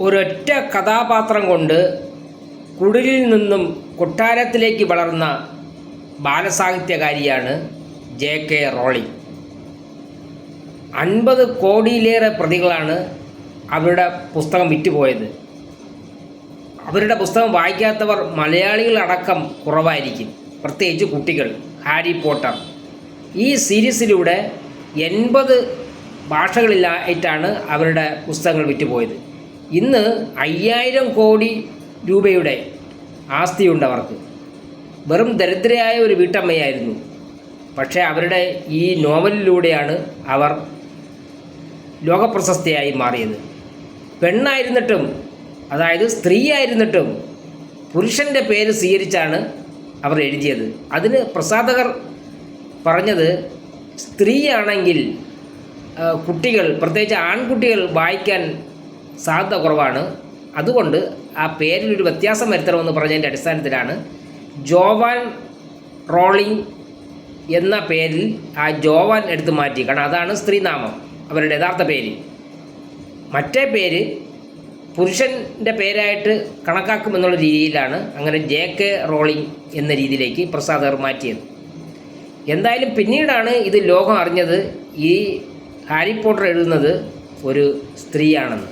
ഒരൊറ്റ കഥാപാത്രം കൊണ്ട് കുടിലിൽ നിന്നും കൊട്ടാരത്തിലേക്ക് വളർന്ന ബാലസാഹിത്യകാരിയാണ് ജെ.കെ. റോളിംഗ്. 50 കോടിയിലേറെ പ്രതികളാണ് അവരുടെ പുസ്തകം വിറ്റുപോയത്. അവരുടെ പുസ്തകം വായിക്കാത്തവർ മലയാളികളടക്കം കുറവായിരിക്കും, പ്രത്യേകിച്ച് കുട്ടികൾ. ഹാരി പോട്ടർ ഈ സീരീസിലൂടെ 80 ഭാഷകളിലായിട്ടാണ് അവരുടെ പുസ്തകങ്ങൾ വിറ്റുപോയത്. ഇന്ന് 5000 കോടി രൂപയുടെ ആസ്തിയുണ്ട് അവർക്ക്. വെറും ദരിദ്രയായ ഒരു വീട്ടമ്മയായിരുന്നു. പക്ഷേ അവരുടെ ഈ നോവലിലൂടെയാണ് അവർ ലോകപ്രശസ്തയായി മാറിയത്. പെണ്ണായിരുന്നിട്ടും, അതായത് സ്ത്രീ ആയിരുന്നിട്ടും പുരുഷൻ്റെ പേര് സ്വീകരിച്ചാണ് അവർ എഴുതിയത്. അതിന് പ്രസാധകർ പറഞ്ഞത്, സ്ത്രീയാണെങ്കിൽ കുട്ടികൾ, പ്രത്യേകിച്ച് ആൺകുട്ടികൾ വായിക്കാൻ സാധ്യത കുറവാണ്, അതുകൊണ്ട് ആ പേരിലൊരു വ്യത്യാസം വരുത്തണമെന്ന് പറഞ്ഞതിൻ്റെ അടിസ്ഥാനത്തിലാണ് ജോവാൻ റോളിംഗ് എന്ന പേരിൽ ആ ജോവാൻ എടുത്ത് മാറ്റി. കാരണം അതാണ് സ്ത്രീനാമം, അവരുടെ യഥാർത്ഥ പേര്. മറ്റേ പേര് പുരുഷൻ്റെ പേരായിട്ട് കണക്കാക്കുമെന്നുള്ള രീതിയിലാണ് അങ്ങനെ ജെ.കെ. റോളിംഗ് എന്ന രീതിയിലേക്ക് പ്രസാധകർ മാറ്റിയത്. എന്തായാലും പിന്നീടാണ് ഇത് ലോകം അറിഞ്ഞത്, ഈ ഹാരി പോട്ടർ എഴുതുന്നത് ഒരു സ്ത്രീയാണെന്ന്.